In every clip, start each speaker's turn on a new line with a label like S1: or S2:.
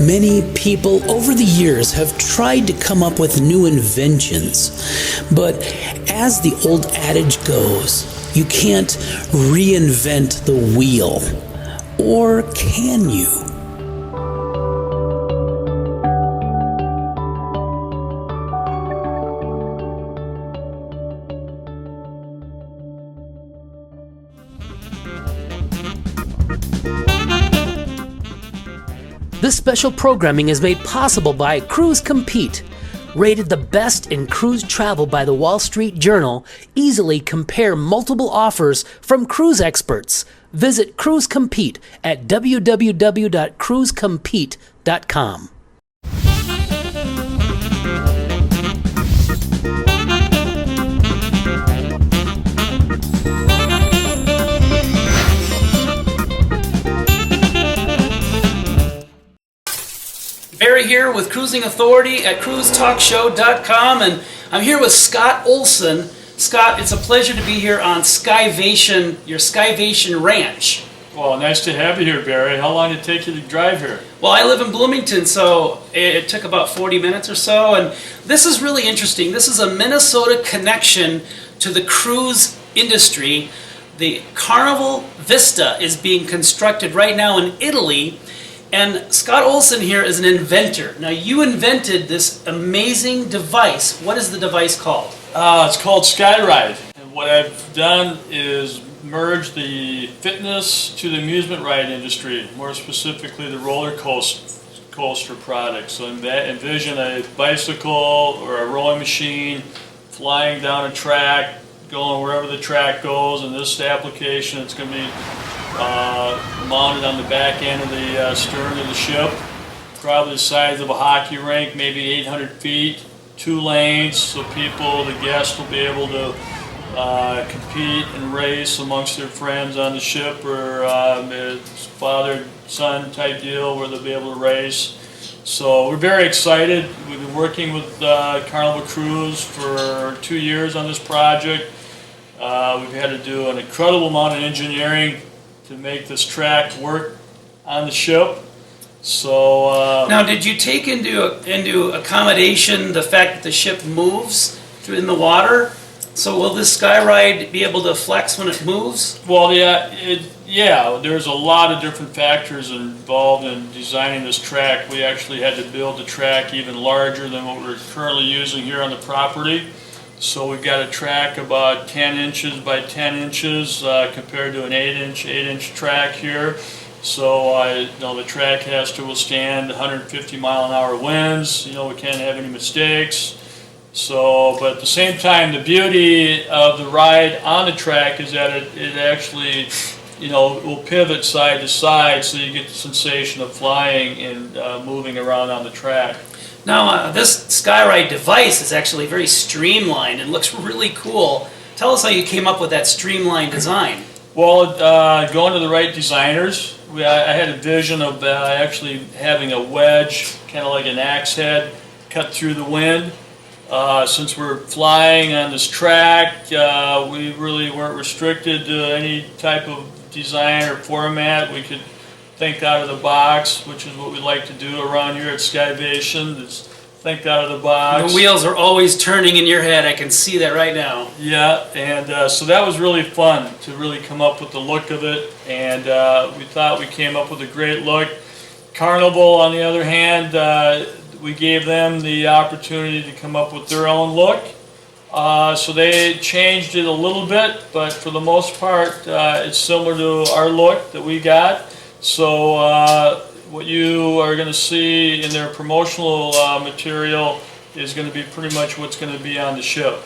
S1: Many people over the years have tried to come up with new inventions, but as the old adage goes, you can't reinvent the wheel. Or can you?
S2: This special programming is made possible by Cruise Compete. Rated the best in cruise travel by the Wall Street Journal, easily compare multiple offers from cruise experts. Visit Cruise Compete at www.cruisecompete.com.
S1: Barry here with Cruising Authority at cruisetalkshow.com, and I'm here with Scott Olson. Scott, it's a pleasure to be here on Skyvation, your Skyvation ranch.
S3: Well, nice to have you here, Barry. How long did it take you to drive here?
S1: Well, I live in Bloomington, so it took about 40 minutes or so, and this is really interesting. This is a Minnesota connection to the cruise industry. The Carnival Vista is being constructed right now in Italy. And Scott Olson here is an inventor. Now, you invented this amazing device. What is the device called?
S3: It's called SKYRIDE. And what I've done is merge the fitness to the amusement ride industry, more specifically the roller coaster product. So envision a bicycle or a rowing machine flying down a track, going wherever the track goes. In this application, it's going to be mounted on the back end of the stern of the ship, probably the size of a hockey rink, maybe 800 feet, 2 lanes, so people, the guests, will be able to compete and race amongst their friends on the ship, or it's father-son type deal where they'll be able to race. So we're very excited. We've been working with Carnival Cruise for 2 years on this project. We've had to do an incredible amount of engineering to make this track work on the ship. So
S1: now, did you take into accommodation the fact that the ship moves in the water? So will this SKYRIDE be able to flex when it moves?
S3: Well, yeah, there's a lot of different factors involved in designing this track. We actually had to build the track even larger than what we're currently using here on the property. So we've got a track about 10 inches by 10 inches compared to an 8-inch track here. So the track has to withstand 150-mile-an-hour winds. We can't have any mistakes. So, but at the same time, the beauty of the ride on the track is that it actually, will pivot side to side, so you get the sensation of flying and moving around on the track.
S1: Now, this SKYRIDE device is actually very streamlined and looks really cool. Tell us how you came up with that streamlined design.
S3: Well, going to the right designers, I had a vision of actually having a wedge, kind of like an axe head, cut through the wind. Since we're flying on this track, we really weren't restricted to any type of design or format. We could think out of the box, which is what we like to do around here at Skyvation, is think out of the box.
S1: The wheels are always turning in your head. I can see that right now.
S3: Yeah, and so that was really fun to really come up with the look of it, and we thought we came up with a great look. Carnival, on the other hand, we gave them the opportunity to come up with their own look. So they changed it a little bit, but for the most part, it's similar to our look that we got. So what you are going to see in their promotional material is going to be pretty much what's going to be on the ship.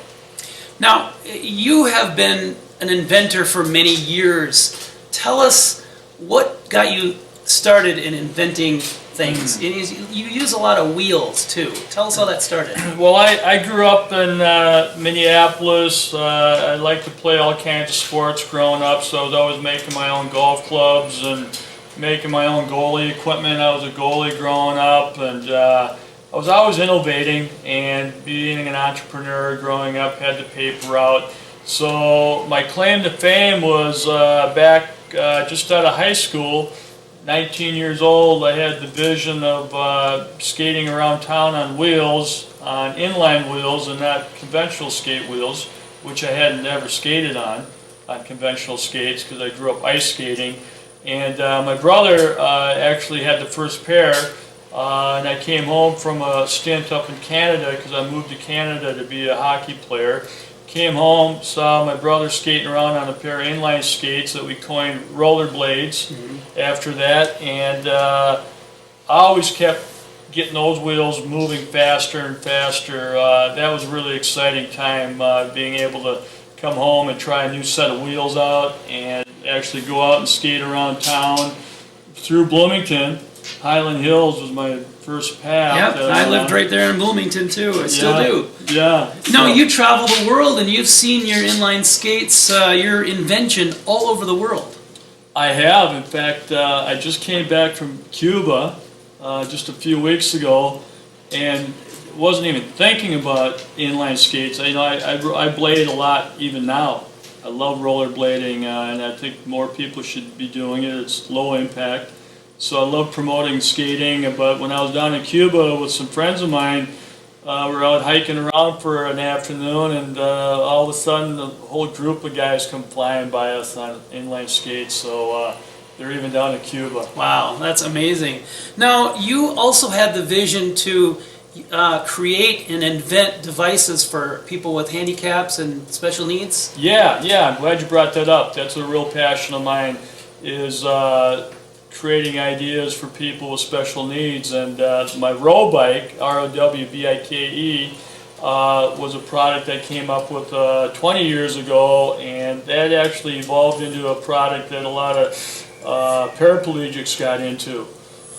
S1: Now, you have been an inventor for many years. Tell us what got you started in inventing things. You use a lot of wheels too. Tell us how that started.
S3: Well, I grew up in Minneapolis. I liked to play all kinds of sports growing up, so I was always making my own golf clubs and making my own goalie equipment. I was a goalie growing up, and I was always innovating, and being an entrepreneur growing up had the paper route. So my claim to fame was back just out of high school. 19 years old, I had the vision of skating around town on wheels, on inline wheels and not conventional skate wheels, which I had never skated on conventional skates because I grew up ice skating. And my brother actually had the first pair, and I came home from a stint up in Canada because I moved to Canada to be a hockey player. Came home, saw my brother skating around on a pair of inline skates that we coined rollerblades after that, and I always kept getting those wheels moving faster and faster. That was a really exciting time, being able to come home and try a new set of wheels out and actually go out and skate around town through Bloomington. Highland Hills was my first path.
S1: Yep, I lived right there in Bloomington too. I still do.
S3: Yeah.
S1: Now you travel the world and you've seen your inline skates, your invention all over the world.
S3: I have. In fact, I just came back from Cuba just a few weeks ago, and wasn't even thinking about inline skates. I blade a lot even now. I love rollerblading, and I think more people should be doing it. It's low impact. So I love promoting skating, but when I was down in Cuba with some friends of mine, we were out hiking around for an afternoon, and all of a sudden a whole group of guys come flying by us on inline skates. So they're even down in Cuba.
S1: Wow, that's amazing. Now, you also had the vision to create and invent devices for people with handicaps and special needs?
S3: Yeah, I'm glad you brought that up. That's a real passion of mine, is creating ideas for people with special needs. And my row bike, ROWBIKE, was a product I came up with 20 years ago, and that actually evolved into a product that a lot of paraplegics got into.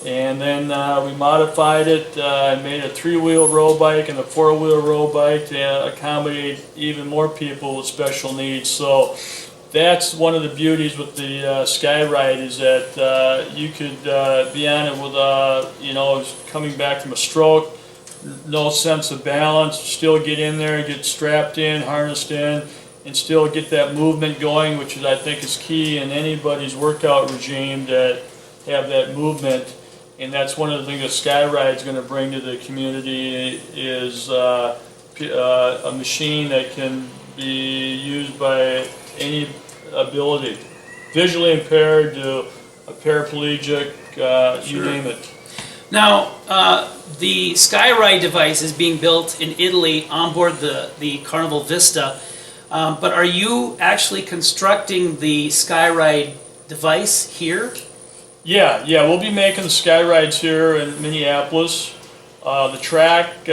S3: And then we modified it, made a 3-wheel row bike and a 4-wheel row bike to accommodate even more people with special needs. So that's one of the beauties with the SKYRIDE, is that you could be on it with, coming back from a stroke, no sense of balance, still get in there, get strapped in, harnessed in, and still get that movement going, which is, I think, is key in anybody's workout regime, that have that movement. And that's one of the things that SKYRIDE is going to bring to the community, is a machine that can be used by any ability, visually impaired to a paraplegic, you name it.
S1: Now, the SKYRIDE device is being built in Italy on board the Carnival Vista, but are you actually constructing the SKYRIDE device here?
S3: Yeah, we'll be making the SKYRIDEs here in Minneapolis. The track,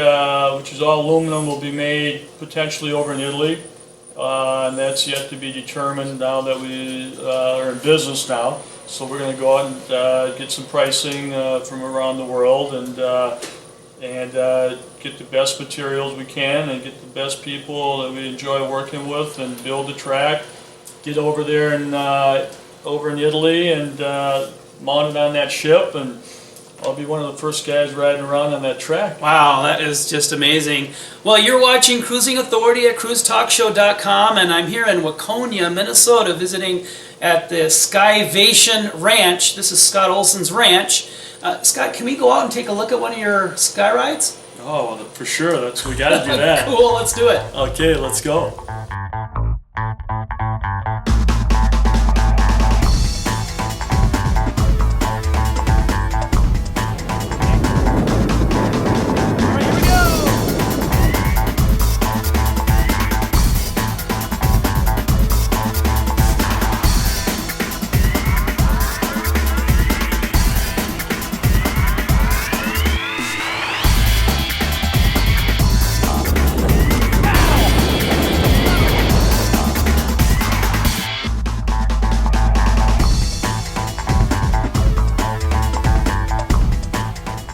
S3: which is all aluminum, will be made potentially over in Italy, and that's yet to be determined now that we are in business now. So we're going to go out and get some pricing from around the world, and get the best materials we can, and get the best people that we enjoy working with, and build the track, get over there and over in Italy, and mounted on that ship, and I'll be one of the first guys riding around on that track.
S1: Wow, that is just amazing. Well, you're watching Cruising Authority at cruisetalkshow.com, and I'm here in Waconia, Minnesota, visiting at the Skyvation Ranch. This is Scott Olson's ranch. Scott, can we go out and take a look at one of your SKYRIDEs?
S3: Oh, for sure. We got to do that.
S1: Cool, let's do it.
S3: Okay, let's go.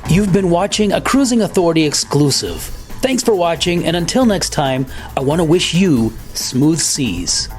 S2: You've been watching a Cruising Authority exclusive. Thanks for watching, and until next time, I want to wish you smooth seas.